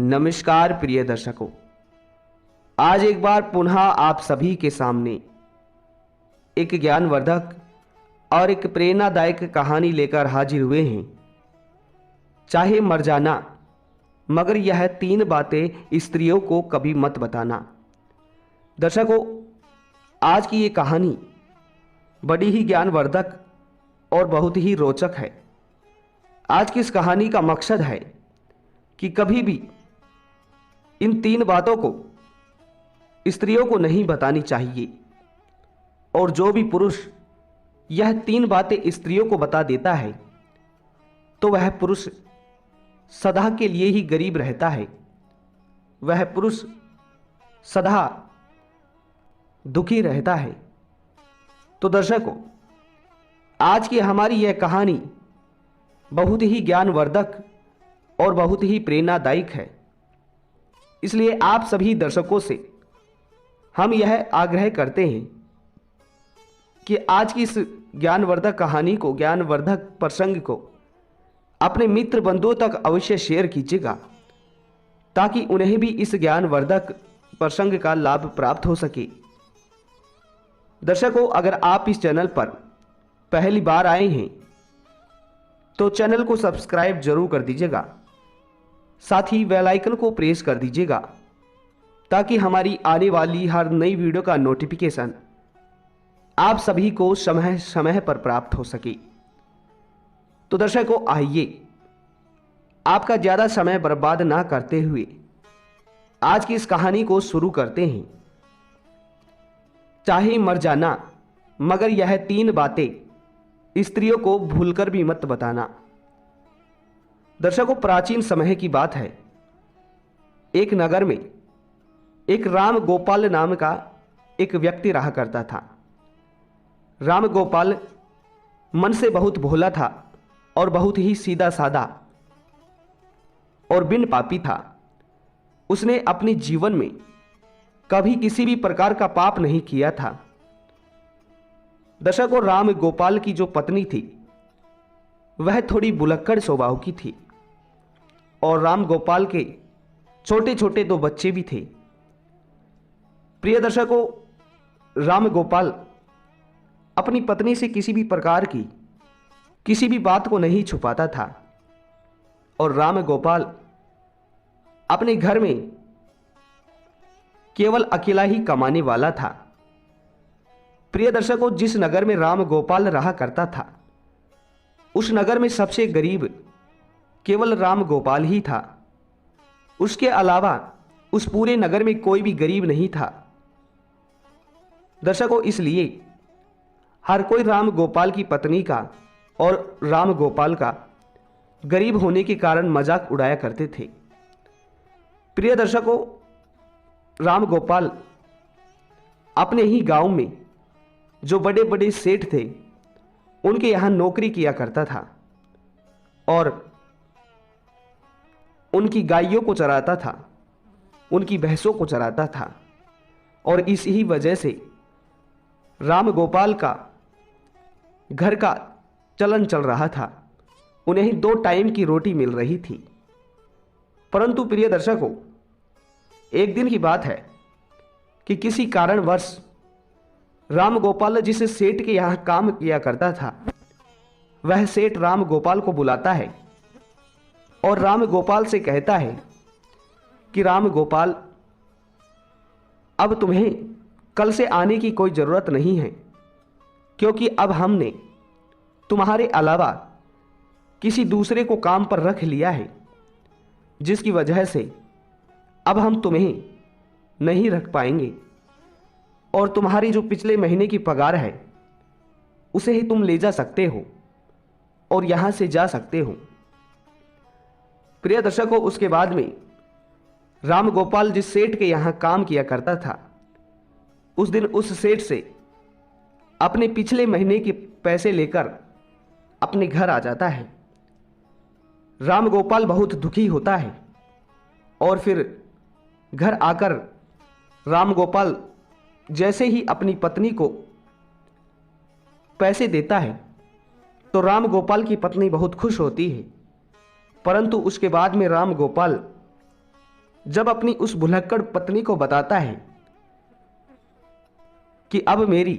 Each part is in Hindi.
नमस्कार प्रिय दर्शकों, आज एक बार पुनः आप सभी के सामने एक ज्ञानवर्धक और एक प्रेरणादायक कहानी लेकर हाजिर हुए हैं। चाहे मर जाना, मगर यह 3 बातें स्त्रियों को कभी मत बताना। दर्शकों, आज की ये कहानी बड़ी ही ज्ञानवर्धक और बहुत ही रोचक है। आज की इस कहानी का मकसद है कि कभी भी इन 3 बातों को स्त्रियों को नहीं बतानी चाहिए, और जो भी पुरुष यह 3 बातें स्त्रियों को बता देता है तो वह पुरुष सदा के लिए ही गरीब रहता है। वह पुरुष सदा दुखी रहता है। तो दर्शकों, आज की हमारी यह कहानी बहुत ही ज्ञानवर्धक और बहुत ही प्रेरणादायक है। इसलिए आप सभी दर्शकों से हम यह आग्रह करते हैं कि आज की इस ज्ञानवर्धक कहानी को, ज्ञानवर्धक प्रसंग को अपने मित्र बंधुओं तक अवश्य शेयर कीजिएगा, ताकि उन्हें भी इस ज्ञानवर्धक प्रसंग का लाभ प्राप्त हो सके। दर्शकों, अगर आप इस चैनल पर पहली बार आए हैं तो चैनल को सब्सक्राइब जरूर कर दीजिएगा, साथ ही बेल आइकन को प्रेस कर दीजिएगा, ताकि हमारी आने वाली हर नई वीडियो का नोटिफिकेशन आप सभी को समय समय पर प्राप्त हो सके। तो दर्शकों, आइए आपका ज़्यादा समय बर्बाद ना करते हुए आज की इस कहानी को शुरू करते हैं। चाहे मर जाना, मगर यह 3 बातें स्त्रियों को भूलकर भी मत बताना। दर्शकों, प्राचीन समय की बात है। एक नगर में एक राम गोपाल नाम का एक व्यक्ति रहा करता था। राम गोपाल मन से बहुत भोला था और बहुत ही सीधा साधा और बिन पापी था। उसने अपने जीवन में कभी किसी भी प्रकार का पाप नहीं किया था। दर्शकों, राम गोपाल की जो पत्नी थी वह थोड़ी बुलक्कड़ स्वभाव की थी, और राम गोपाल के छोटे छोटे 2 बच्चे भी थे। प्रिय दर्शकों, राम गोपाल अपनी पत्नी से किसी भी प्रकार की किसी भी बात को नहीं छुपाता था, और राम गोपाल अपने घर में केवल अकेला ही कमाने वाला था। प्रिय दर्शकों, जिस नगर में राम गोपाल रहा करता था, उस नगर में सबसे गरीब केवल राम गोपाल ही था। उसके अलावा उस पूरे नगर में कोई भी गरीब नहीं था। दर्शकों, इसलिए हर कोई राम गोपाल की पत्नी का और राम गोपाल का गरीब होने के कारण मजाक उड़ाया करते थे। प्रिय दर्शकों, राम गोपाल अपने ही गांव में जो बड़े बड़े सेठ थे उनके यहाँ नौकरी किया करता था, और उनकी गायों को चराता था, उनकी भैंसों को चराता था। और इसी वजह से राम गोपाल का घर का चलन चल रहा था। उन्हें 2 टाइम की रोटी मिल रही थी। परंतु प्रिय दर्शकों, एक दिन की बात है कि किसी कारणवश राम गोपाल जिस सेठ के यहाँ काम किया करता था, वह सेठ राम गोपाल को बुलाता है और राम गोपाल से कहता है कि राम गोपाल, अब तुम्हें कल से आने की कोई ज़रूरत नहीं है, क्योंकि अब हमने तुम्हारे अलावा किसी दूसरे को काम पर रख लिया है, जिसकी वजह से अब हम तुम्हें नहीं रख पाएंगे, और तुम्हारी जो पिछले महीने की पगार है उसे ही तुम ले जा सकते हो और यहाँ से जा सकते हो। प्रिय दर्शकों, उसके बाद में राम गोपाल जिस सेठ के यहाँ काम किया करता था, उस दिन उस सेठ से अपने पिछले महीने के पैसे लेकर अपने घर आ जाता है। राम गोपाल बहुत दुखी होता है, और फिर घर आकर राम गोपाल जैसे ही अपनी पत्नी को पैसे देता है तो राम गोपाल की पत्नी बहुत खुश होती है। परंतु उसके बाद में राम गोपाल जब अपनी उस भुलक्कड़ पत्नी को बताता है कि अब मेरी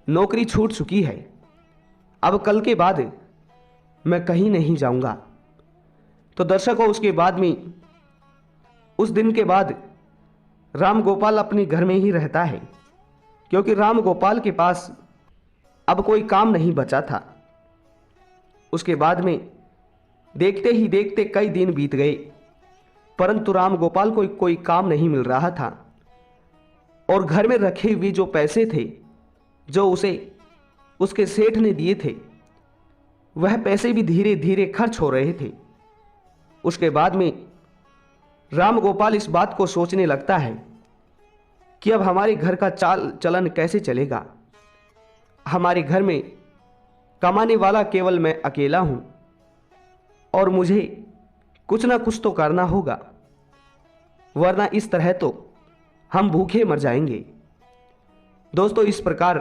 नौकरी छूट चुकी है, अब कल के बाद मैं कहीं नहीं जाऊंगा, तो दर्शकों उसके बाद में, उस दिन के बाद राम गोपाल अपने घर में ही रहता है, क्योंकि राम गोपाल के पास अब कोई काम नहीं बचा था। उसके बाद में देखते ही देखते कई दिन बीत गए, परंतु राम गोपाल को कोई काम नहीं मिल रहा था और घर में रखे हुए जो पैसे थे जो उसे उसके सेठ ने दिए थे, वह पैसे भी धीरे धीरे खर्च हो रहे थे। उसके बाद में राम गोपाल इस बात को सोचने लगता है कि अब हमारे घर का चाल चलन कैसे चलेगा। हमारे घर में कमाने वाला केवल मैं अकेला हूं और मुझे कुछ ना कुछ तो करना होगा, वरना इस तरह तो हम भूखे मर जाएंगे। दोस्तों, इस प्रकार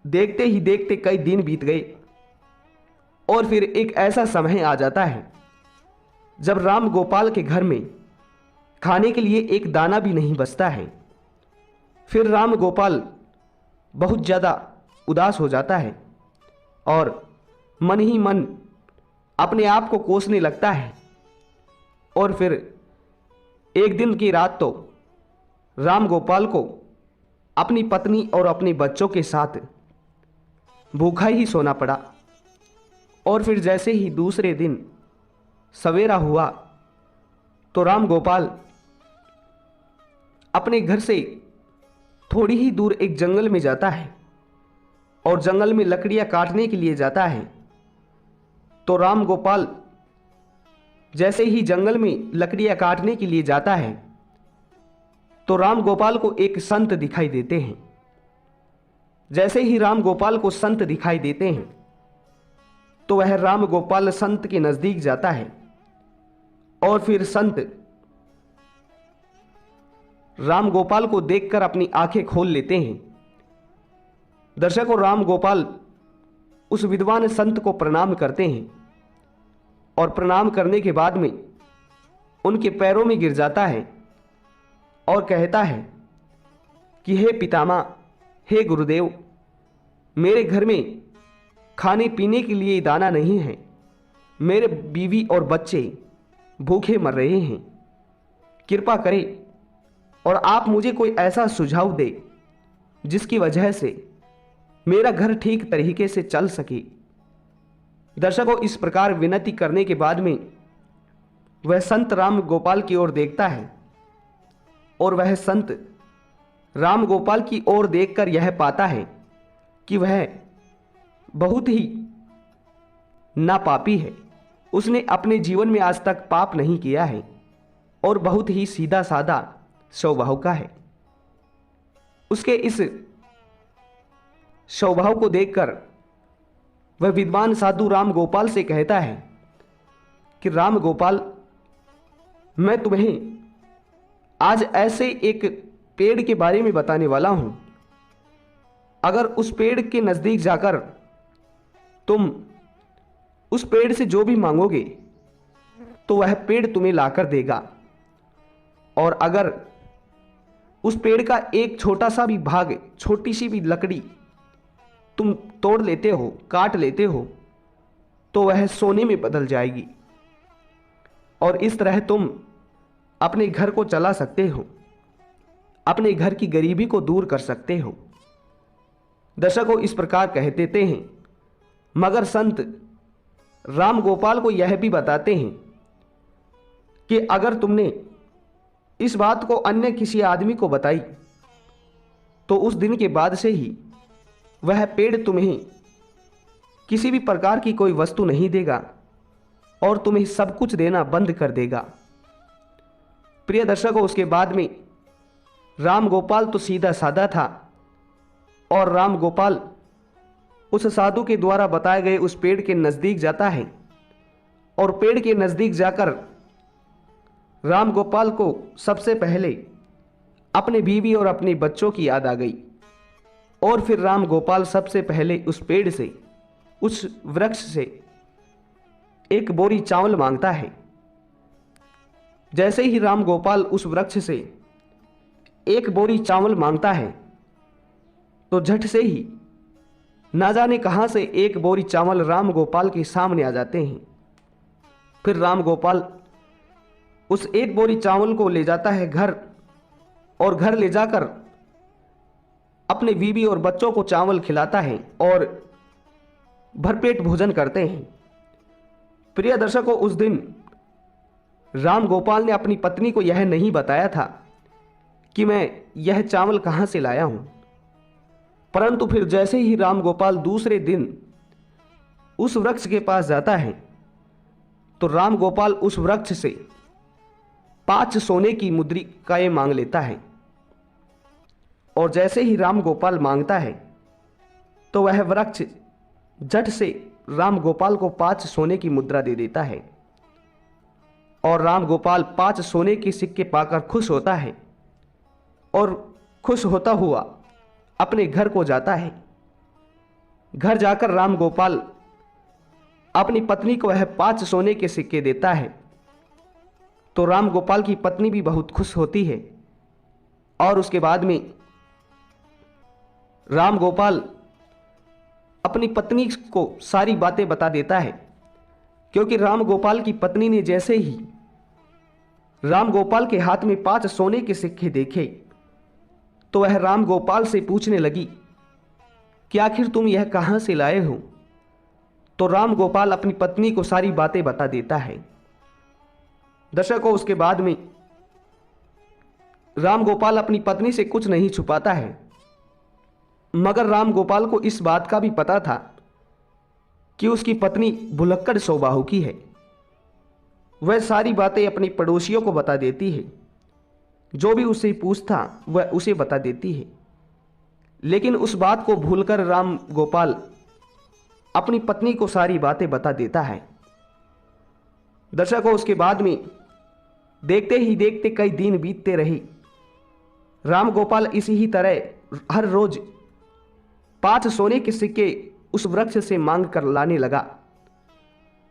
देखते ही देखते कई दिन बीत गए और फिर एक ऐसा समय आ जाता है जब राम गोपाल के घर में खाने के लिए एक दाना भी नहीं बचता है। फिर राम गोपाल बहुत ज़्यादा उदास हो जाता है और मन ही मन अपने आप को कोसने लगता है। और फिर एक दिन की रात तो राम गोपाल को अपनी पत्नी और अपने बच्चों के साथ भूखा ही सोना पड़ा। और फिर जैसे ही दूसरे दिन सवेरा हुआ तो राम गोपाल अपने घर से थोड़ी ही दूर एक जंगल में जाता है और जंगल में लकड़ियां काटने के लिए जाता है। तो राम गोपाल जैसे ही जंगल में लकड़ियां काटने के लिए जाता है तो राम गोपाल को एक संत दिखाई देते हैं। जैसे ही राम गोपाल को संत दिखाई देते हैं तो वह राम गोपाल संत के नजदीक जाता है और फिर संत राम गोपाल को देखकर अपनी आंखें खोल लेते हैं। दर्शकों, राम गोपाल उस विद्वान संत को प्रणाम करते हैं और प्रणाम करने के बाद में उनके पैरों में गिर जाता है और कहता है कि हे पितामह, हे गुरुदेव, मेरे घर में खाने पीने के लिए दाना नहीं है, मेरे बीवी और बच्चे भूखे मर रहे हैं। कृपा करें और आप मुझे कोई ऐसा सुझाव दे जिसकी वजह से मेरा घर ठीक तरीके से चल सके। दर्शकों, इस प्रकार विनती करने के बाद में वह संत राम गोपाल की ओर देखता है और वह संत राम गोपाल की ओर देखकर यह पाता है कि वह बहुत ही नापापी है। उसने अपने जीवन में आज तक पाप नहीं किया है और बहुत ही सीधा साधा स्वभाव का है। उसके इस स्वभाव को देखकर वह विद्वान साधु राम गोपाल से कहता है कि राम गोपाल, मैं तुम्हें आज ऐसे एक पेड़ के बारे में बताने वाला हूं। अगर उस पेड़ के नजदीक जाकर तुम उस पेड़ से जो भी मांगोगे तो वह पेड़ तुम्हें लाकर देगा, और अगर उस पेड़ का एक छोटा सा भी भाग, छोटी सी भी लकड़ी तुम तोड़ लेते हो, काट लेते हो, तो वह सोने में बदल जाएगी और इस तरह तुम अपने घर को चला सकते हो, अपने घर की गरीबी को दूर कर सकते हो। दर्शकों, इस प्रकार कह देते हैं, मगर संत राम गोपाल को यह भी बताते हैं कि अगर तुमने इस बात को अन्य किसी आदमी को बताई तो उस दिन के बाद से ही वह पेड़ तुम्हें किसी भी प्रकार की कोई वस्तु नहीं देगा और तुम्हें सब कुछ देना बंद कर देगा। प्रिय दर्शकों, उसके बाद में राम गोपाल तो सीधा साधा था और राम गोपाल उस साधु के द्वारा बताए गए उस पेड़ के नजदीक जाता है और पेड़ के नजदीक जाकर राम गोपाल को सबसे पहले अपने बीवी और अपने बच्चों की याद आ गई और फिर राम गोपाल सबसे पहले उस पेड़ से, उस वृक्ष से एक बोरी चावल मांगता है। जैसे ही राम गोपाल उस वृक्ष से एक बोरी चावल मांगता है तो झट से ही ना जाने कहां से एक बोरी चावल राम गोपाल के सामने आ जाते हैं। फिर राम गोपाल उस एक बोरी चावल को ले जाता है घर, और घर ले जाकर अपने बीवी और बच्चों को चावल खिलाता है और भरपेट भोजन करते हैं। प्रिय दर्शकों, उस दिन राम गोपाल ने अपनी पत्नी को यह नहीं बताया था कि मैं यह चावल कहां से लाया हूं, परंतु फिर जैसे ही राम गोपाल दूसरे दिन उस वृक्ष के पास जाता है तो राम गोपाल उस वृक्ष से 5 सोने की मुद्रिकाएं मांग लेता है। और जैसे ही राम गोपाल मांगता है तो वह वृक्ष झट से राम गोपाल को 5 सोने की मुद्रा दे देता है, और राम गोपाल 5 सोने के सिक्के पाकर खुश होता है और खुश होता हुआ अपने घर को जाता है। घर जाकर राम गोपाल अपनी पत्नी को वह 5 सोने के सिक्के देता है तो राम गोपाल की पत्नी भी बहुत खुश होती है। और उसके बाद में राम गोपाल अपनी पत्नी को सारी बातें बता देता है, क्योंकि राम गोपाल की पत्नी ने जैसे ही राम गोपाल के हाथ में 5 सोने के सिक्के देखे तो वह राम गोपाल से पूछने लगी कि आखिर तुम यह कहां से लाए हो। तो राम गोपाल अपनी पत्नी को सारी बातें बता देता है। दर्शकों, उसके बाद में राम गोपाल अपनी पत्नी से कुछ नहीं छुपाता है, मगर राम गोपाल को इस बात का भी पता था कि उसकी पत्नी भुलक्कड़ स्वभाव की है। वह सारी बातें अपनी पड़ोसियों को बता देती है, जो भी उससे पूछता वह उसे बता देती है। लेकिन उस बात को भूलकर राम गोपाल अपनी पत्नी को सारी बातें बता देता है। दर्शकों, उसके बाद में देखते ही देखते कई दिन बीतते रहे। राम गोपाल इसी ही तरह हर रोज 5 सोने के सिक्के उस वृक्ष से मांग कर लाने लगा।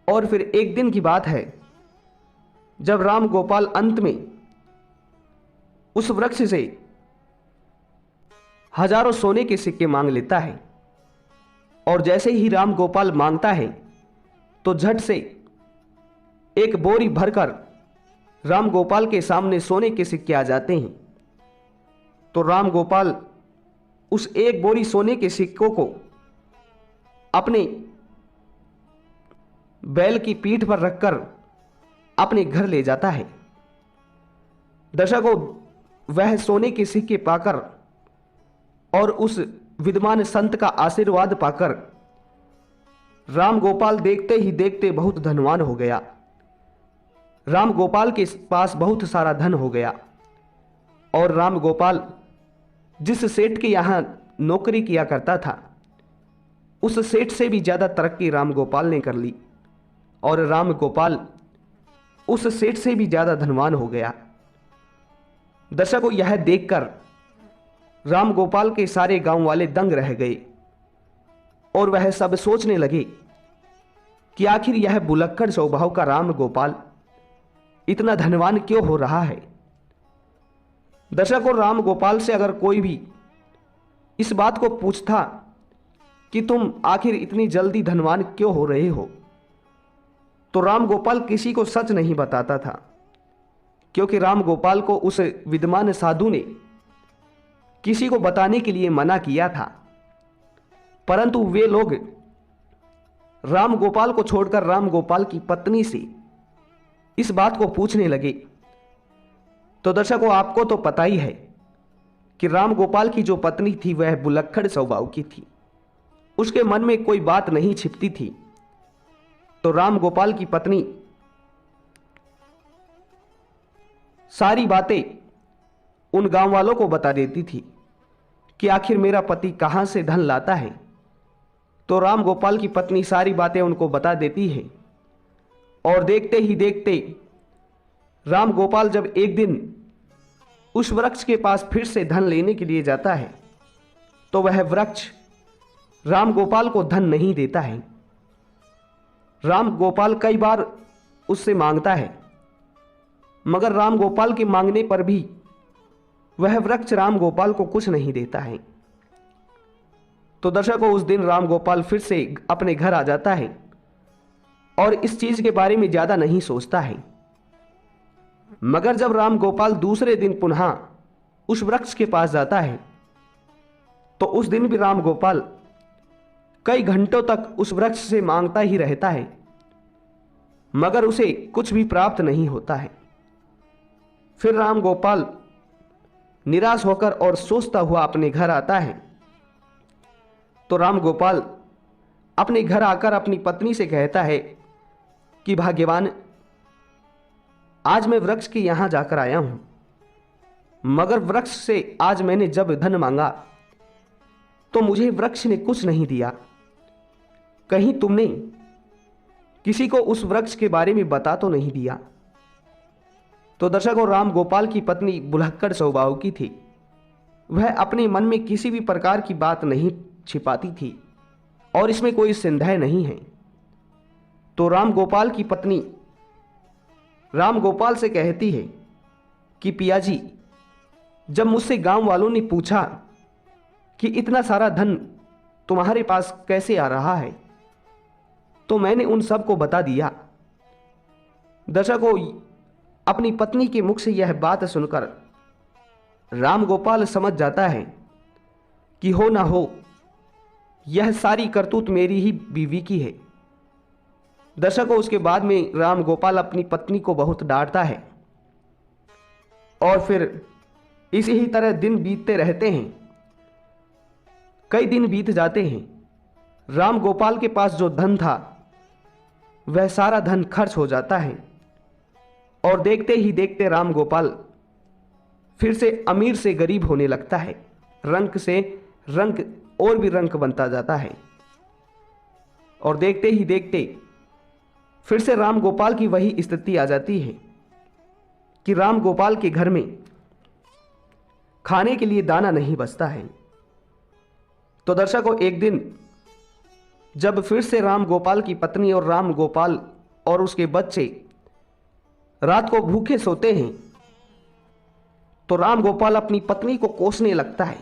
और फिर एक दिन की बात है, जब राम गोपाल अंत में उस वृक्ष से हजारों सोने के सिक्के मांग लेता है, और जैसे ही राम गोपाल मांगता है तो झट से एक बोरी भरकर राम गोपाल के सामने सोने के सिक्के आ जाते हैं। तो राम गोपाल उस एक बोरी सोने के सिक्कों को अपने बैल की पीठ पर रखकर अपने घर ले जाता है। दर्शकों, वह सोने के सिक्के पाकर और उस विद्वान संत का आशीर्वाद पाकर राम गोपाल देखते ही देखते बहुत धनवान हो गया। राम गोपाल के पास बहुत सारा धन हो गया, और राम गोपाल जिस सेठ के यहां नौकरी किया करता था उस सेठ से भी ज्यादा तरक्की राम गोपाल ने कर ली, और राम गोपाल उस सेठ से भी ज्यादा धनवान हो गया। दर्शकों, यह देखकर राम गोपाल के सारे गांव वाले दंग रह गए, और वह सब सोचने लगे कि आखिर यह भुलक्कड़ स्वभाव का राम गोपाल इतना धनवान क्यों हो रहा है। दर्शकों, राम गोपाल से अगर कोई भी इस बात को पूछता कि तुम आखिर इतनी जल्दी धनवान क्यों हो रहे हो, तो राम गोपाल किसी को सच नहीं बताता था, क्योंकि राम गोपाल को उस विद्वान साधु ने किसी को बताने के लिए मना किया था। परंतु वे लोग राम गोपाल को छोड़कर राम गोपाल की पत्नी से इस बात को पूछने लगे। तो दर्शकों, आपको तो पता ही है कि राम गोपाल की जो पत्नी थी वह भुलक्कड़ स्वभाव की थी, उसके मन में कोई बात नहीं छिपती थी। तो राम गोपाल की पत्नी सारी बातें उन गांव वालों को बता देती थी कि आखिर मेरा पति कहां से धन लाता है। तो राम गोपाल की पत्नी सारी बातें उनको बता देती है, और देखते ही देखते राम गोपाल जब एक दिन उस वृक्ष के पास फिर से धन लेने के लिए जाता है तो वह वृक्ष राम गोपाल को धन नहीं देता है। राम गोपाल कई बार उससे मांगता है, मगर राम गोपाल के मांगने पर भी वह वृक्ष राम गोपाल को कुछ नहीं देता है। तो दर्शकों, उस दिन राम गोपाल फिर से अपने घर आ जाता है और इस चीज के बारे में ज्यादा नहीं सोचता है। मगर जब राम गोपाल दूसरे दिन पुनः उस वृक्ष के पास जाता है तो उस दिन भी राम गोपाल कई घंटों तक उस वृक्ष से मांगता ही रहता है, मगर उसे कुछ भी प्राप्त नहीं होता है। फिर राम गोपाल निराश होकर और सोचता हुआ अपने घर आता है। तो राम गोपाल अपने घर आकर अपनी पत्नी से कहता है कि भाग्यवान, आज मैं वृक्ष के यहां जाकर आया हूं, मगर वृक्ष से आज मैंने जब धन मांगा तो मुझे वृक्ष ने कुछ नहीं दिया। कहीं तुमने किसी को उस वृक्ष के बारे में बता तो नहीं दिया। तो दर्शकों, राम गोपाल की पत्नी बुलहक्कड़ स्वभाव की थी। वह अपने मन में किसी भी प्रकार की बात नहीं छिपाती थी और इसमें कोई संदेह नहीं है। तो राम गोपाल की पत्नी राम गोपाल से कहती है कि पिया जी, जब मुझसे गांव वालों ने पूछा कि इतना सारा धन तुम्हारे पास कैसे आ रहा है, तो मैंने उन सब को बता दिया। दर्शकों, अपनी पत्नी के मुख से यह बात सुनकर राम गोपाल समझ जाता है कि हो ना हो यह सारी करतूत मेरी ही बीवी की है। दर्शकों, उसके बाद में राम गोपाल अपनी पत्नी को बहुत डांटता है और फिर इसी ही तरह दिन बीतते रहते हैं। कई दिन बीत जाते हैं। राम गोपाल के पास जो धन था वह सारा धन खर्च हो जाता है और देखते ही देखते राम गोपाल फिर से अमीर से गरीब होने लगता है। रंक से रंक और भी रंक बनता जाता है और देखते ही देखते फिर से राम गोपाल की वही स्थिति आ जाती है कि राम गोपाल के घर में खाने के लिए दाना नहीं बचता है। तो दर्शकों, एक दिन जब फिर से राम गोपाल की पत्नी और राम गोपाल और उसके बच्चे रात को भूखे सोते हैं तो राम गोपाल अपनी पत्नी को कोसने लगता है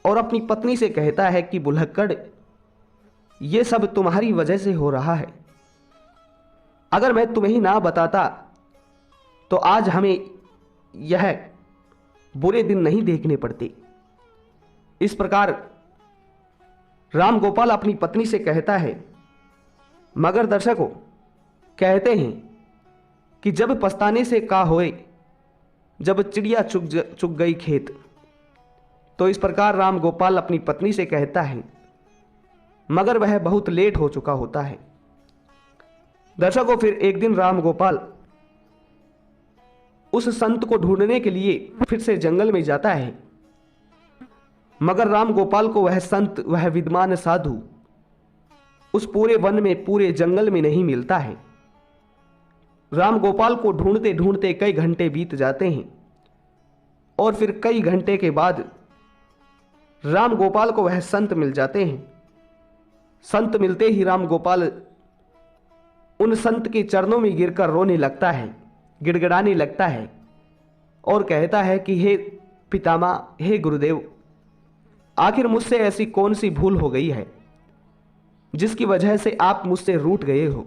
और अपनी पत्नी से कहता है कि बुलहक्कड़, ये सब तुम्हारी वजह से हो रहा है। अगर मैं तुम्हें ना बताता तो आज हमें यह बुरे दिन नहीं देखने पड़ते। इस प्रकार राम गोपाल अपनी पत्नी से कहता है। मगर दर्शकों, कहते हैं कि जब पछताने से का होए, जब चिड़िया चुग गई खेत। तो इस प्रकार राम गोपाल अपनी पत्नी से कहता है, मगर वह बहुत लेट हो चुका होता है। दर्शकों, फिर एक दिन राम गोपाल उस संत को ढूंढने के लिए फिर से जंगल में जाता है, मगर राम गोपाल को वह संत, वह विद्वान साधु उस पूरे वन में, पूरे जंगल में नहीं मिलता है। राम गोपाल को ढूंढते ढूंढते कई घंटे बीत जाते हैं और फिर कई घंटे के बाद राम गोपाल को वह संत मिल जाते हैं। संत मिलते ही राम गोपाल उन संत के चरणों में गिरकर रोने लगता है, गिड़गिड़ाने लगता है और कहता है कि हे पितामह, हे गुरुदेव, आखिर मुझसे ऐसी कौन सी भूल हो गई है जिसकी वजह से आप मुझसे रूठ गए हो।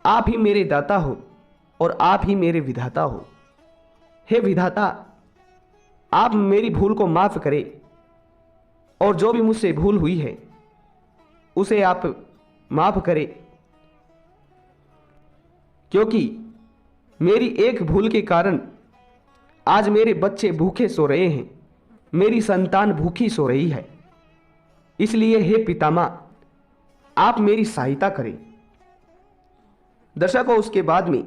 आप ही मेरे दाता हो और आप ही मेरे विधाता हो। हे विधाता, आप मेरी भूल को माफ करें और जो भी मुझसे भूल हुई है उसे आप माफ करें, क्योंकि मेरी एक भूल के कारण आज मेरे बच्चे भूखे सो रहे हैं, मेरी संतान भूखी सो रही है। इसलिए हे पितामह, आप मेरी सहायता करें। दर्शकों, उसके बाद में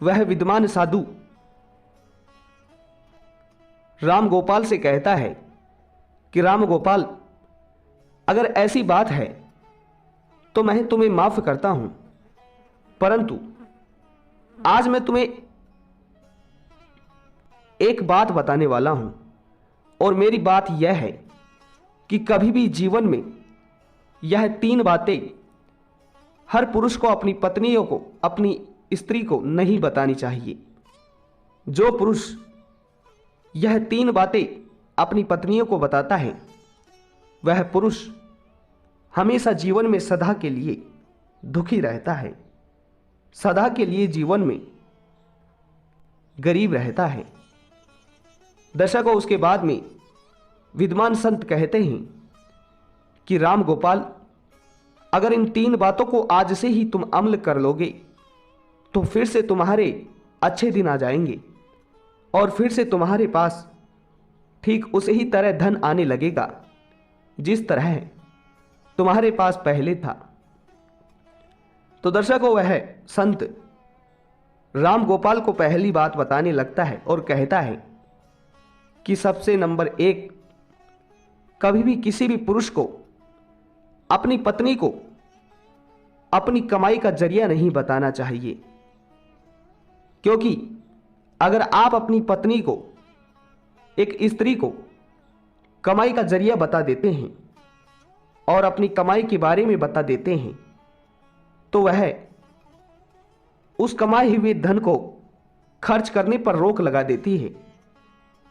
वह विद्वान साधु राम गोपाल से कहता है कि राम गोपाल, अगर ऐसी बात है तो मैं तुम्हें माफ करता हूं, परंतु आज मैं तुम्हें एक बात बताने वाला हूं और मेरी बात यह है कि कभी भी जीवन में यह 3 बातें हर पुरुष को अपनी पत्नियों को, अपनी स्त्री को नहीं बतानी चाहिए। जो पुरुष यह 3 बातें अपनी पत्नियों को बताता है, वह पुरुष हमेशा जीवन में सदा के लिए दुखी रहता है, सदा के लिए जीवन में गरीब रहता है। दर्शकों, उसके बाद में विद्वान संत कहते हैं कि राम गोपाल, अगर इन 3 बातों को आज से ही तुम अमल कर लोगे तो फिर से तुम्हारे अच्छे दिन आ जाएंगे और फिर से तुम्हारे पास ठीक उसी ही तरह धन आने लगेगा जिस तरह तुम्हारे पास पहले था। तो दर्शकों, वह संत राम गोपाल को पहली बात बताने लगता है और कहता है कि सबसे नंबर 1, कभी भी किसी भी पुरुष को अपनी पत्नी को अपनी कमाई का जरिया नहीं बताना चाहिए, क्योंकि अगर आप अपनी पत्नी को, एक स्त्री को कमाई का जरिया बता देते हैं और अपनी कमाई के बारे में बता देते हैं, तो वह उस कमाए हुए धन को खर्च करने पर रोक लगा देती है,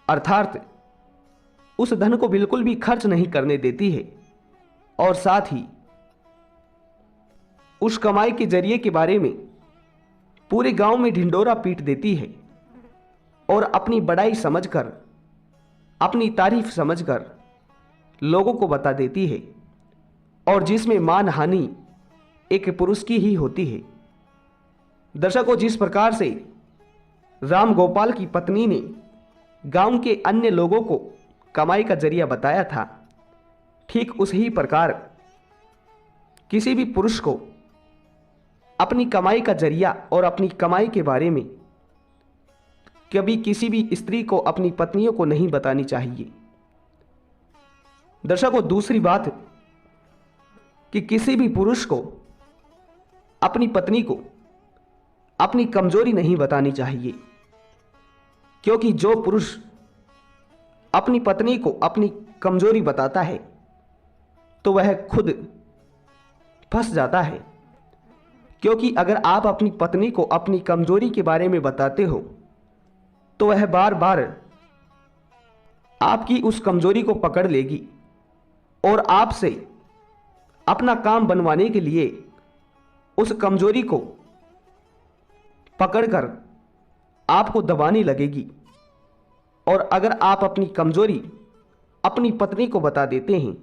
अर्थात उस धन को बिल्कुल भी खर्च नहीं करने देती है और साथ ही उस कमाई के जरिए के बारे में पूरे गांव में ढिंडोरा पीट देती है और अपनी बड़ाई समझकर, अपनी तारीफ समझकर लोगों को बता देती है, और जिसमें मान हानि एक पुरुष की ही होती है। दर्शकों, जिस प्रकार से राम गोपाल की पत्नी ने गांव के अन्य लोगों को कमाई का जरिया बताया था, ठीक उसी प्रकार किसी भी पुरुष को अपनी कमाई का जरिया और अपनी कमाई के बारे में कभी किसी भी स्त्री को अपनी पत्नियों को नहीं बतानी चाहिए। दर्शकों, दूसरी बात कि किसी भी पुरुष को अपनी पत्नी को अपनी कमजोरी नहीं बतानी चाहिए, क्योंकि जो पुरुष अपनी पत्नी को अपनी कमजोरी बताता है तो वह खुद फंस जाता है। क्योंकि अगर आप अपनी पत्नी को अपनी कमजोरी के बारे में बताते हो तो वह बार बार आपकी उस कमजोरी को पकड़ लेगी और आपसे अपना काम बनवाने के लिए उस कमजोरी को पकड़कर आपको दबाने लगेगी। और अगर आप अपनी कमजोरी अपनी पत्नी को बता देते हैं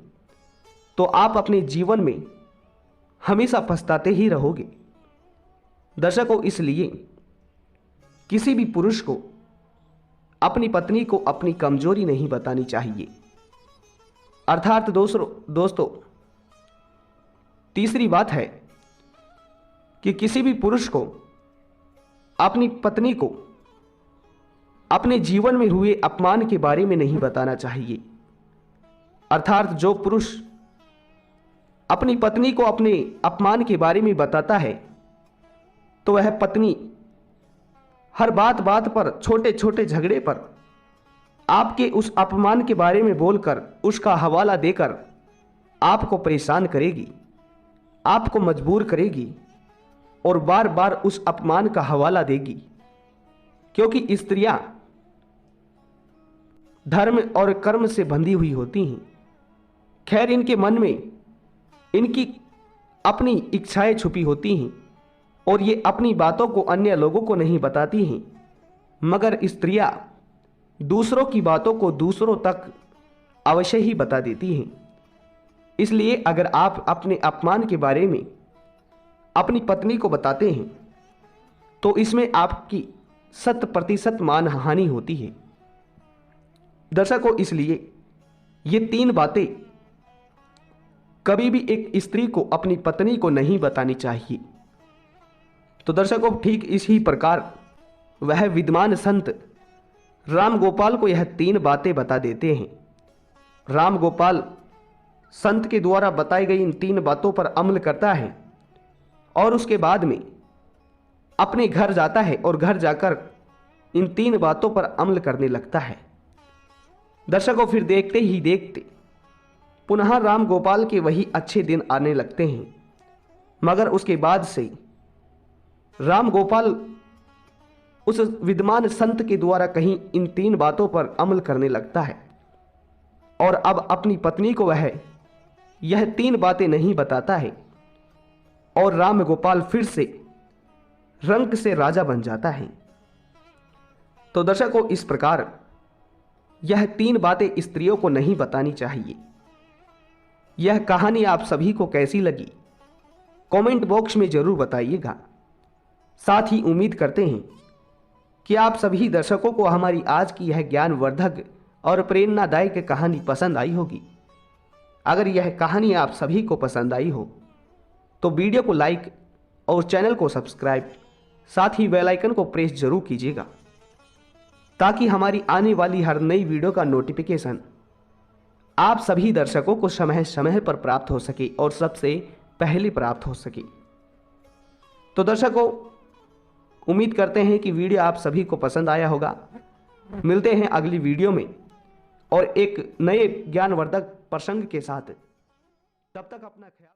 तो आप अपने जीवन में हमेशा पछताते ही रहोगे। दर्शकों, इसलिए किसी भी पुरुष को अपनी पत्नी को अपनी कमजोरी नहीं बतानी चाहिए। अर्थात दोस्तों, तीसरी बात है कि किसी भी पुरुष को अपनी पत्नी को अपने जीवन में हुए अपमान के बारे में नहीं बताना चाहिए। अर्थात जो पुरुष अपनी पत्नी को अपने अपमान के बारे में बताता है तो वह पत्नी हर बात बात पर, छोटे छोटे झगड़े पर आपके उस अपमान के बारे में बोलकर, उसका हवाला देकर आपको परेशान करेगी, आपको मजबूर करेगी और बार बार उस अपमान का हवाला देगी। क्योंकि स्त्रियां धर्म और कर्म से बंधी हुई होती हैं। खैर, इनके मन में इनकी अपनी इच्छाएं छुपी होती हैं और ये अपनी बातों को अन्य लोगों को नहीं बताती हैं, मगर स्त्रियां दूसरों की बातों को दूसरों तक अवश्य ही बता देती हैं। इसलिए अगर आप अपने अपमान के बारे में अपनी पत्नी को बताते हैं तो इसमें आपकी 100% मान हानि होती है। दर्शकों, इसलिए ये 3 बातें कभी भी एक स्त्री को अपनी पत्नी को नहीं बतानी चाहिए। तो दर्शकों, ठीक इसी प्रकार वह विद्वान संत राम गोपाल को यह 3 बातें बता देते हैं। राम गोपाल संत के द्वारा बताई गई इन 3 बातों पर अमल करता है और उसके बाद में अपने घर जाता है और घर जाकर इन 3 बातों पर अमल करने लगता है। दर्शकों, फिर देखते ही देखते पुनः राम गोपाल के वही अच्छे दिन आने लगते हैं, मगर उसके बाद से राम गोपाल उस विद्वान संत के द्वारा कहीं इन 3 बातों पर अमल करने लगता है और अब अपनी पत्नी को वह यह 3 बातें नहीं बताता है और राम गोपाल फिर से रंक से राजा बन जाता है। तो दर्शकों, इस प्रकार यह 3 बातें स्त्रियों को नहीं बतानी चाहिए। यह कहानी आप सभी को कैसी लगी कमेंट बॉक्स में जरूर बताइएगा। साथ ही उम्मीद करते हैं कि आप सभी दर्शकों को हमारी आज की यह ज्ञानवर्धक और प्रेरणादायक कहानी पसंद आई होगी। अगर यह कहानी आप सभी को पसंद आई हो तो वीडियो को लाइक और चैनल को सब्सक्राइब, साथ ही बेल आइकन को प्रेस जरूर कीजिएगा ताकि हमारी आने वाली हर नई वीडियो का नोटिफिकेशन आप सभी दर्शकों को समय समय पर प्राप्त हो सके और सबसे पहले प्राप्त हो सके। तो दर्शकों, उम्मीद करते हैं कि वीडियो आप सभी को पसंद आया होगा। मिलते हैं अगली वीडियो में और एक नए ज्ञानवर्धक प्रसंग के साथ। तब तक अपना ख्याल